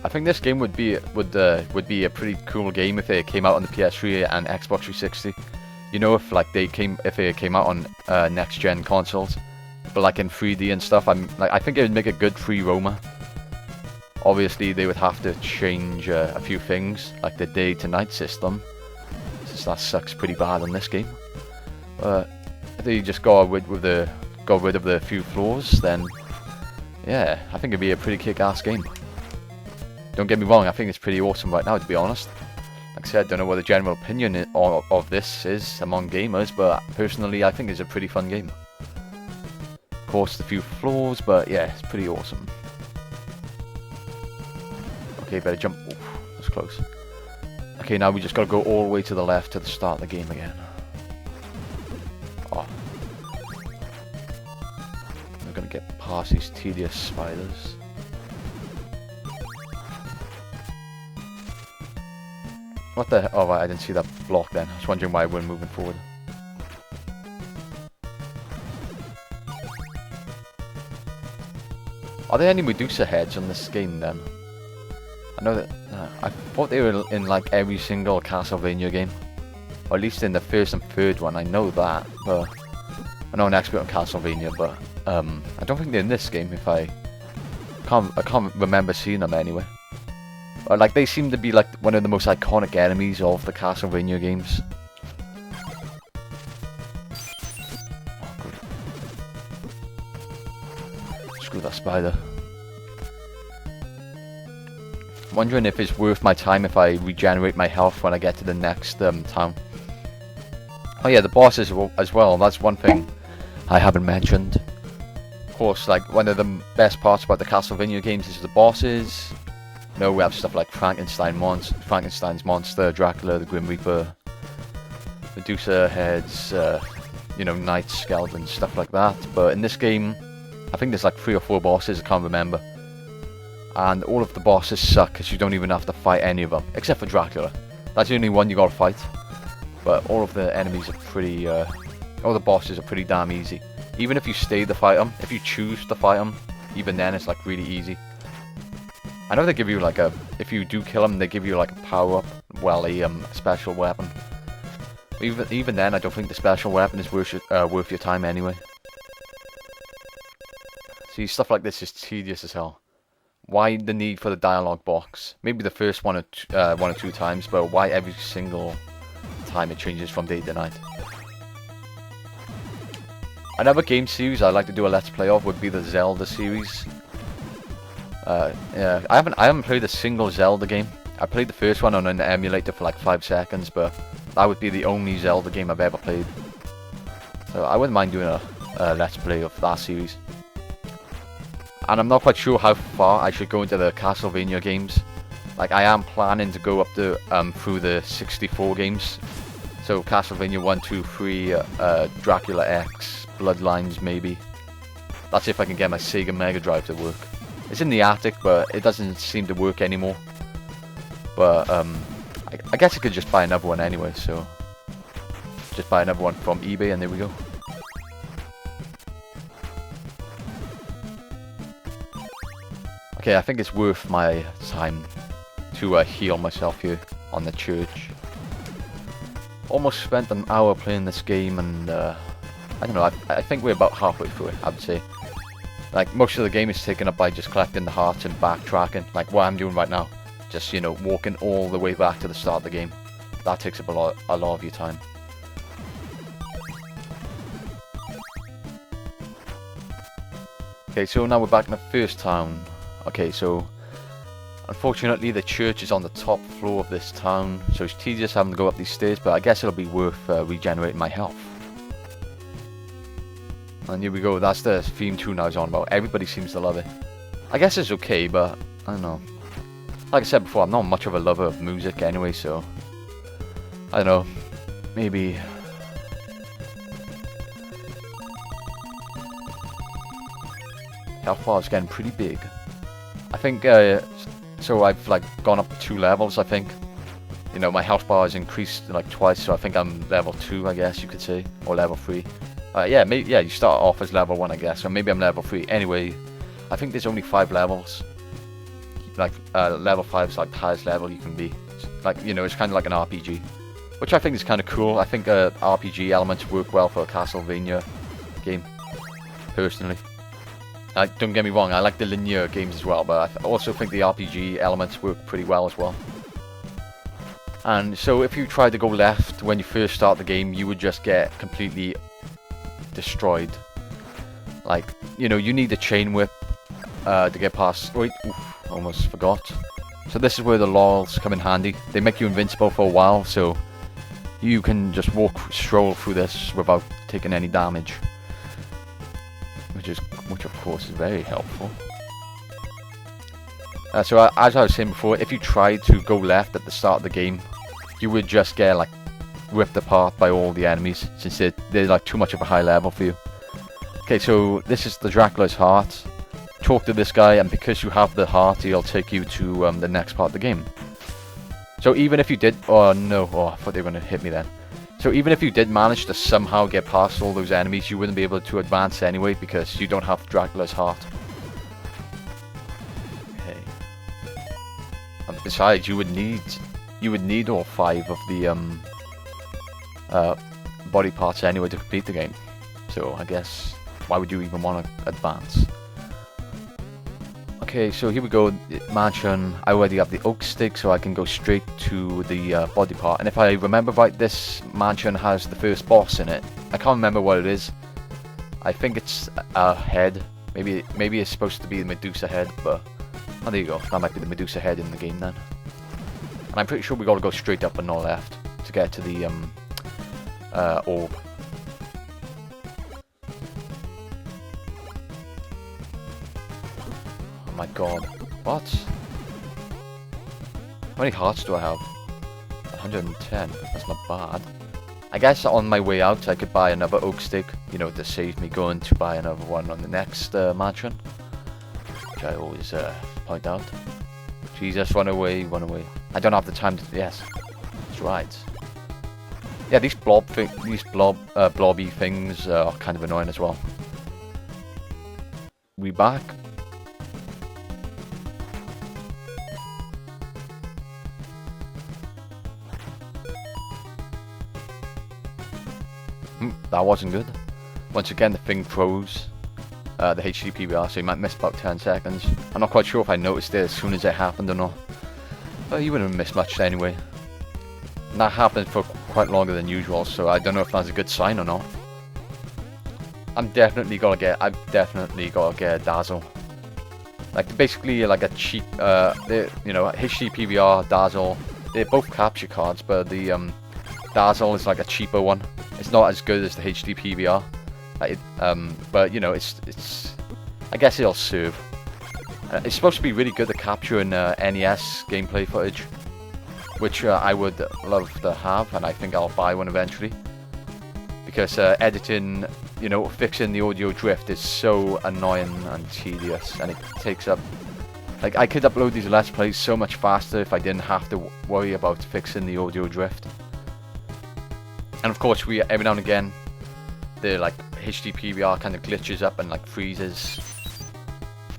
I think this game would be a pretty cool game if it came out on the PS3 and Xbox 360. You know, if it came out on next gen consoles, but like in 3D and stuff. I think it would make a good free roamer. Obviously, they would have to change a few things, like the day to night system, since that sucks pretty bad in this game. If they just got rid of the few flaws, then yeah, I think it'd be a pretty kick-ass game. Don't get me wrong, I think it's pretty awesome right now, to be honest. Like I said, I don't know what the general opinion of this is among gamers, but personally, I think it's a pretty fun game. Of course, a few flaws, but yeah, it's pretty awesome. Okay, better jump. Oof, that's close. Okay, now we just gotta go all the way to the left to the start of the game again. Oh. We're gonna get past these tedious spiders. What the? Oh right, I didn't see that block then. I was wondering why we're moving forward. Are there any Medusa heads on this game then? I know that I thought they were in like every single Castlevania game, or at least in the first and third one. I know that, but I'm not an expert on Castlevania. But I don't think they're in this game. I can't remember seeing them anyway. Or like they seem to be like one of the most iconic enemies of the Castlevania games. Oh, good. Screw that spider. Wondering if it's worth my time if I regenerate my health when I get to the next town. Oh yeah, the bosses as well. That's one thing I haven't mentioned. Of course, like one of the best parts about the Castlevania games is the bosses. You know, we have stuff like Frankenstein's monster, Dracula, the Grim Reaper, Medusa heads, you know, knights, skeletons, stuff like that. But in this game, I think there's like 3 or 4 bosses. I can't remember. And all of the bosses suck because you don't even have to fight any of them, except for Dracula. That's the only one you gotta fight. But all of the enemies are pretty, all the bosses are pretty damn easy. Even if you stay to fight them, if you choose to fight them, even then it's like really easy. I know they give you like if you do kill them, they give you like a power up, well, a special weapon. Even then, I don't think the special weapon is worth your time anyway. See, stuff like this is tedious as hell. Why the need for the dialogue box? Maybe the first one or 2 times, but why every single time it changes from day to night? Another game series I'd like to do a let's play of would be the Zelda series. Yeah, I haven't played a single Zelda game. I played the first one on an emulator for like 5 seconds, but that would be the only Zelda game I've ever played. So I wouldn't mind doing a let's play of that series. And I'm not quite sure how far I should go into the Castlevania games. Like, I am planning to go up to through the 64 games. So Castlevania 1, 2, 3, Dracula X, Bloodlines maybe. That's if I can get my Sega Mega Drive to work. It's in the attic, but it doesn't seem to work anymore. But I guess I could just buy another one anyway, so just buy another one from eBay and there we go. Okay, I think it's worth my time to heal myself here on the church. Almost spent an hour playing this game and I don't know, I think we're about halfway through it, I would say. Like, most of the game is taken up by just collecting the hearts and backtracking, like what I'm doing right now. Just, you know, walking all the way back to the start of the game. That takes up a lot of your time. Okay, so now we're back in the first town. Okay, so unfortunately the church is on the top floor of this town, so it's tedious having to go up these stairs, but I guess it'll be worth regenerating my health. And here we go, that's the theme tune I was on about. Everybody seems to love it. I guess it's okay, but I don't know. Like I said before, I'm not much of a lover of music anyway, so I don't know, maybe. Health bar is getting pretty big. I think, so I've like gone up 2 levels, I think. You know, my health bar has increased like twice, so I think I'm level 2, I guess you could say, or level 3. Yeah, maybe, yeah, you start off as level 1, I guess, or maybe I'm level 3. Anyway, I think there's only 5 levels. like level 5 is like the highest level you can be. Like, you know, it's kind of like an RPG, which I think is kind of cool. I think RPG elements work well for a Castlevania game, personally. Don't get me wrong, I like the linear games as well, but I also think the RPG elements work pretty well as well. And so if you try to go left when you first start the game, you would just get completely destroyed. Like, you know, you need a chain whip to get past. Wait, oof, almost forgot. So this is where the laurels come in handy. They make you invincible for a while, so you can just stroll through this without taking any damage. Which of course is very helpful. So as I was saying before, if you tried to go left at the start of the game, you would just get like ripped apart by all the enemies, since they're like too much of a high level for you. Okay, so this is the Dracula's heart. Talk to this guy, and because you have the heart, he'll take you to the next part of the game. So even if you did, oh no, oh I thought they were gonna hit me then. So even if you did manage to somehow get past all those enemies, you wouldn't be able to advance anyway because you don't have Dracula's heart. Okay. And besides, you would need all 5 of the body parts anyway to complete the game. So I guess why would you even want to advance? Okay, so here we go, mansion. I already have the oak stick, so I can go straight to the body part. And if I remember right, this mansion has the first boss in it. I can't remember what it is. I think it's a head. Maybe it's supposed to be the Medusa head, but oh, there you go. That might be the Medusa head in the game then. And I'm pretty sure we gotta go straight up and not left to get to the orb. Oh my god, what? How many hearts do I have? 110, that's not bad. I guess on my way out I could buy another oak stick, you know, to save me going to buy another one on the next mansion. Which I always point out. Jesus, run away, run away. I don't have the time to, yes, that's right. Yeah, these blobby things are kind of annoying as well. We back? That wasn't good. Once again, the thing froze. The HD PBR, so you might miss about 10 seconds. I'm not quite sure if I noticed it as soon as it happened or not. But you wouldn't have missed much anyway. And that happened for quite longer than usual, so I don't know if that's a good sign or not. I've definitely got to get a Dazzle. Like, basically like a cheap, you know, HD PBR, Dazzle. They're both capture cards, but the Dazzle is like a cheaper one. It's not as good as the HD PBR, but you know, it's. I guess it'll serve. It's supposed to be really good at capturing NES gameplay footage, which I would love to have, and I think I'll buy one eventually. Because editing, you know, fixing the audio drift is so annoying and tedious, and it takes up. Like, I could upload these Let's Plays so much faster if I didn't have to worry about fixing the audio drift. And of course, every now and again, the like HD PBR kind of glitches up and like freezes,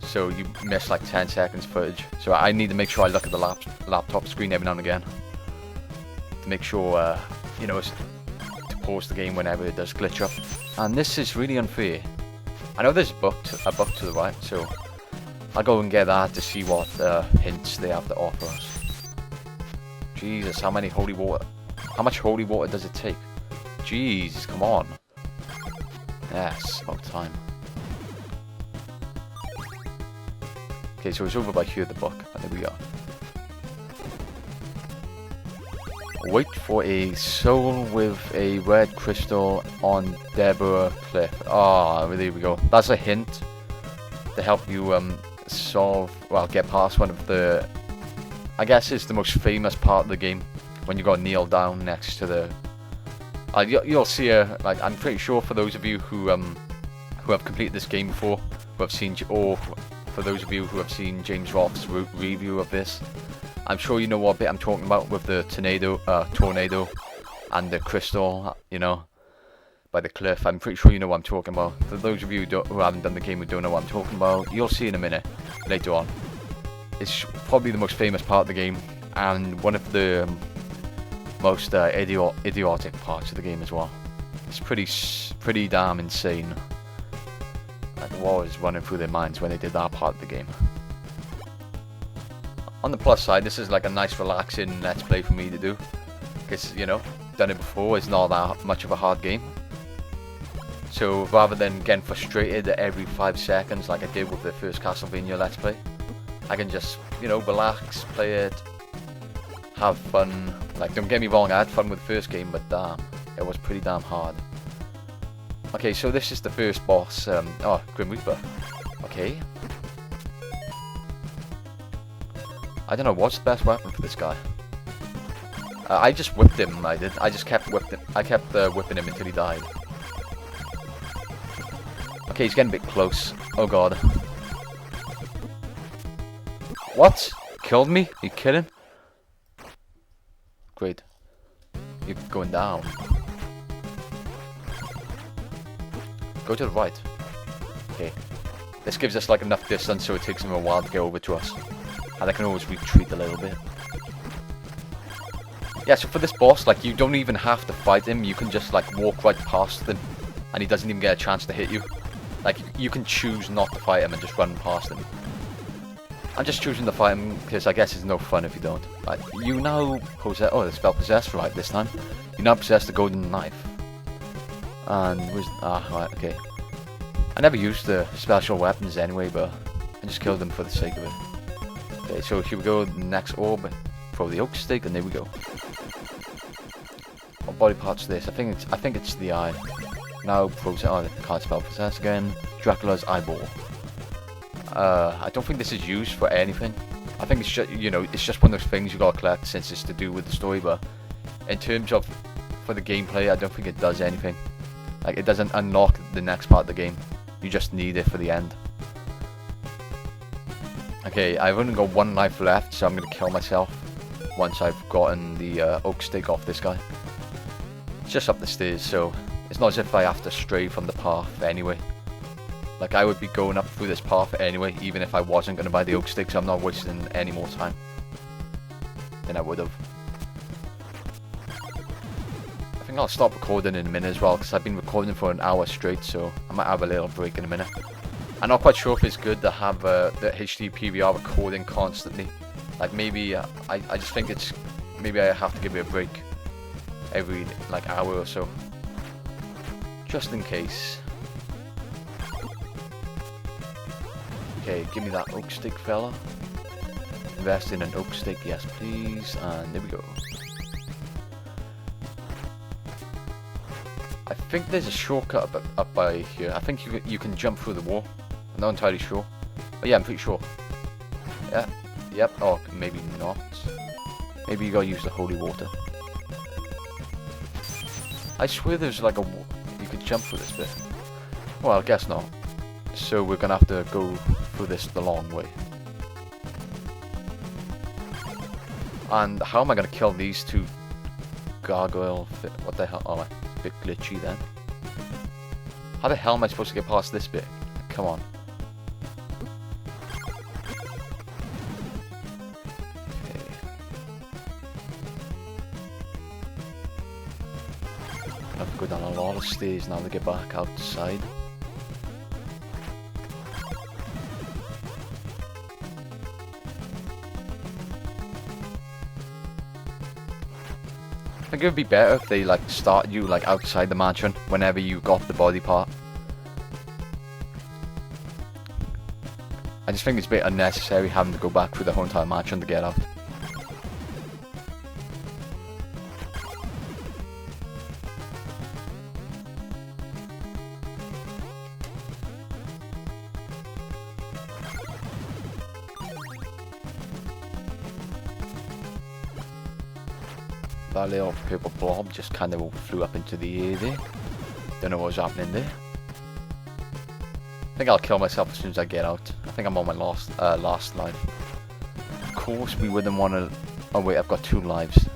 so you miss like 10 seconds footage. So I need to make sure I look at the laptop screen every now and again to make sure, you know, to pause the game whenever it does glitch up. And this is really unfair. I know there's a book to the right, so I'll go and get that to see what hints they have to offer us. Jesus, how much holy water does it take? Jeez, come on. Yes, about time. Okay, so it's over by here, the book. And there we are. Wait for a soul with a red crystal on Deborah Cliff. Ah, there we go. That's a hint to help you get past one of the, I guess it's the most famous part of the game, when you gotta kneel down next to the. You'll see like, I'm pretty sure for those of you who have completed this game before, who have seen, or for those of you who have seen James Roth's review of this, I'm sure you know what bit I'm talking about with the tornado and the crystal, you know, by the cliff. I'm pretty sure you know what I'm talking about. For those of you who haven't done the game, who don't know what I'm talking about, you'll see in a minute, later on. it's probably the most famous part of the game, and one of the most idiotic parts of the game as well. It's pretty damn insane. Like what was running through their minds when they did that part of the game. On the plus side, this is like a nice relaxing let's play for me to do, because you know, done it before. It's not that much of a hard game. So rather than getting frustrated every 5 seconds like I did with the first Castlevania let's play, I can just, you know, relax, play it, have fun. Like, don't get me wrong, I had fun with the first game, but damn, it was pretty damn hard. Okay, so this is the first boss. Oh, Grim Reaper. Okay. I don't know what's the best weapon for this guy. I just whipped him. I did. I just kept whipping. I kept whipping him until he died. Okay, he's getting a bit close. Oh god. What? Killed me? You kidding? Great. You're going down. Go to the right. Okay. This gives us like enough distance so it takes him a while to get over to us. And I can always retreat a little bit. Yeah, so for this boss, like, you don't even have to fight him. You can just like walk right past him and he doesn't even get a chance to hit you. Like, you can choose not to fight him and just run past him. I'm just choosing to fight him because I guess it's no fun if you don't. Right, you now possess... Oh, they spelled possessed right this time. You now possess the golden knife. And... right, okay. I never used the special weapons anyway, but I just killed them for the sake of it. Okay, so here we go, the next orb. Throw the oak stick, and there we go. What body part's this? I think it's the eye. Now process. Oh, I can't spell possess again. Dracula's eyeball. I don't think this is used for anything. I think it's just, you know, it's just one of those things you gotta collect since it's to do with the story. But in terms of for the gameplay, I don't think it does anything. Like, it doesn't unlock the next part of the game. You just need it for the end. Okay, I've only got one life left, so I'm gonna kill myself once I've gotten the oak stick off this guy. It's just up the stairs, so it's not as if I have to stray from the path anyway. Like, I would be going up through this path anyway, even if I wasn't going to buy the oak stick, so I'm not wasting any more time than I would have. I think I'll stop recording in a minute as well, because I've been recording for an hour straight, so I might have a little break in a minute. I'm not quite sure if it's good to have the HD PVR recording constantly. Like, maybe, I just think it's, maybe I have to give it a break every, like, hour or so. Just in case. Okay, give me that oak stick, fella. Invest in an oak stick, yes please, and there we go. I think there's a shortcut up by here. I think you can jump through the wall. I'm not entirely sure. But yeah, I'm pretty sure. Yeah, yep, oh, maybe not. Maybe you gotta use the holy water. I swear there's like you could jump through this bit. Well, I guess not. So we're gonna have to go through this the long way. And how am I gonna kill these two gargoyle what the hell? Oh, a bit glitchy then. How the hell am I supposed to get past this bit? Come on. Okay. I have to go down a lot of stairs now to get back outside. I think it would be better if they like started you like outside the mansion whenever you got the body part. I just think it's a bit unnecessary having to go back through the whole entire mansion to get out. That little purple blob just kind of flew up into the air there. Don't know what was happening there. I think I'll kill myself as soon as I get out. I think I'm on my last life. Of course we wouldn't want to... Oh wait, I've got 2 lives.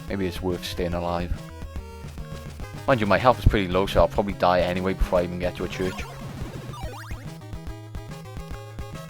Maybe it's worth staying alive. Mind you, my health is pretty low, so I'll probably die anyway before I even get to a church.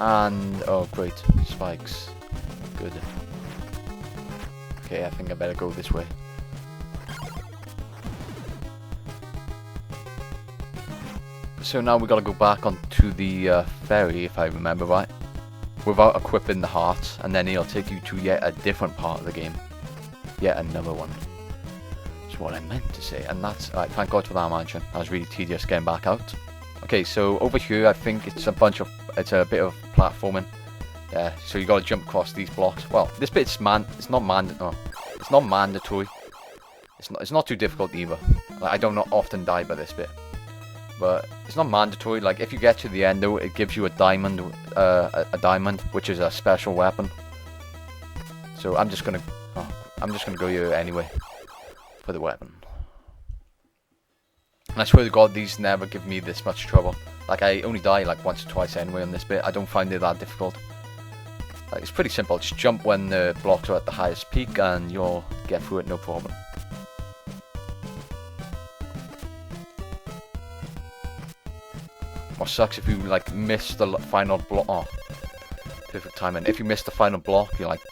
And... oh great. spikes. Good. Okay, I think I better go this way. So now we gotta go back onto the ferry, if I remember right, without equipping the heart, and then he'll take you to yet a different part of the game. Yet another one. That's what I meant to say, and that's... Alright, thank God for that mansion. That was really tedious getting back out. Okay, so over here I think it's a bit of platforming. Yeah, so you gotta jump across these blocks. Well, this bit's it's not mandatory. It's not too difficult either. Like, I don't often die by this bit. But it's not mandatory. Like, if you get to the end though, it gives you a diamond, which is a special weapon. So I'm just gonna go here anyway for the weapon. And I swear to God, these never give me this much trouble. Like, I only die like once or twice anyway on this bit. I don't find it that difficult. Like, it's pretty simple. Just jump when the blocks are at the highest peak, and you'll get through it no problem. What sucks if you like miss the final block. Oh, perfect timing. If you miss the final block, you're like,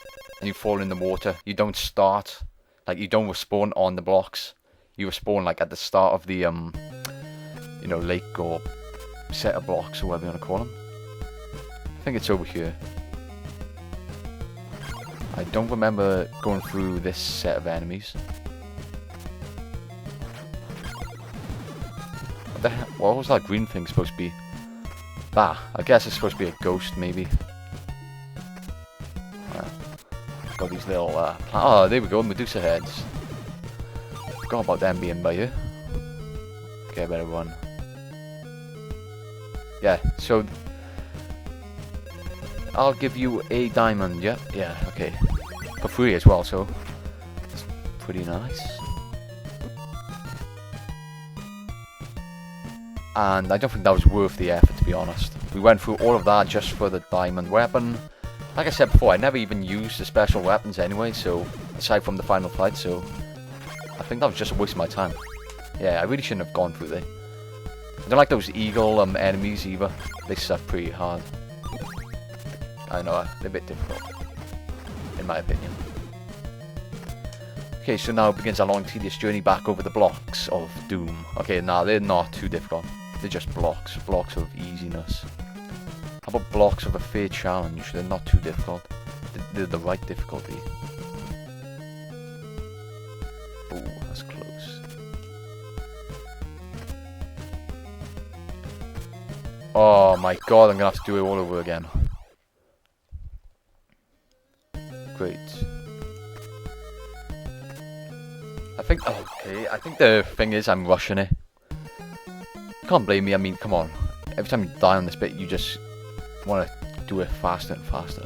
and you fall in the water, you don't start, like, you don't respawn on the blocks. You respawn like at the start of the you know, lake or set of blocks or whatever you want to call them. I think it's over here. I don't remember going through this set of enemies. What the hell? What was that green thing supposed to be? Ah, I guess it's supposed to be a ghost, maybe. Got these little oh, there we go, Medusa heads. Forgot about them being by here. Okay, I better run. Yeah, so I'll give you a diamond. Yeah, okay, for free as well. So it's pretty nice. And I don't think that was worth the effort, to be honest. We went through all of that just for the diamond weapon. Like I said before, I never even used the special weapons anyway, so aside from the final fight, so I think that was just a waste of my time. Yeah, I really shouldn't have gone through there. I don't like those eagle enemies either. They suck pretty hard. I know, they're a bit difficult, in my opinion. Okay, so now begins a long, tedious journey back over the blocks of doom. Okay, now they're not too difficult. They're just blocks of easiness. How about blocks of a fair challenge? They're not too difficult. They're the right difficulty. Oh, that's close. Oh my God, I'm gonna have to do it all over again. Great. I think the thing is I'm rushing it. You can't blame me. I mean, come on. Every time you die on this bit, you just want to do it faster and faster.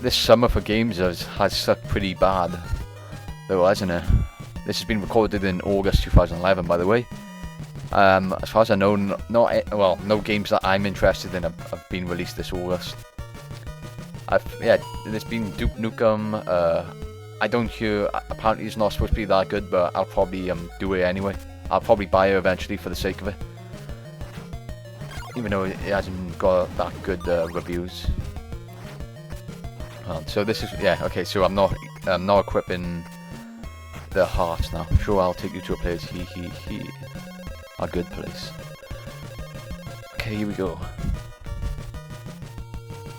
This summer for games has sucked pretty bad, though, hasn't it? This has been recorded in August 2011, by the way. As far as I know, no games that I'm interested in have been released this August. Yeah, there's been Duke Nukem. I don't hear. Apparently, it's not supposed to be that good, but I'll probably do it anyway. I'll probably buy it eventually for the sake of it, even though it hasn't got that good reviews. So this is okay. So I'm not equipping the hearts now. Sure, I'll take you to a place. A good place. Okay, here we go.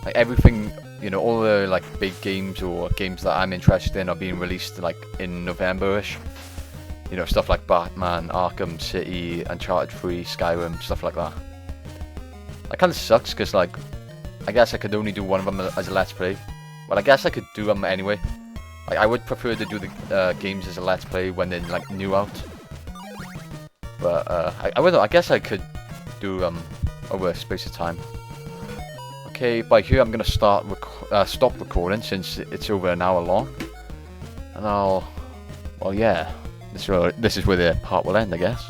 Like everything, you know, all the like big games or games that I'm interested in are being released like in November-ish. You know, stuff like Batman, Arkham City, Uncharted 3, Skyrim, stuff like that. That kind of sucks because like, I guess I could only do one of them as a Let's Play. Well, I guess I could do them anyway. Like, I would prefer to do the games as a Let's Play when they're like new out. But I guess I could do over a space of time. Okay, by here I'm gonna stop recording since it's over an hour long, and well yeah, this is where the part will end, I guess.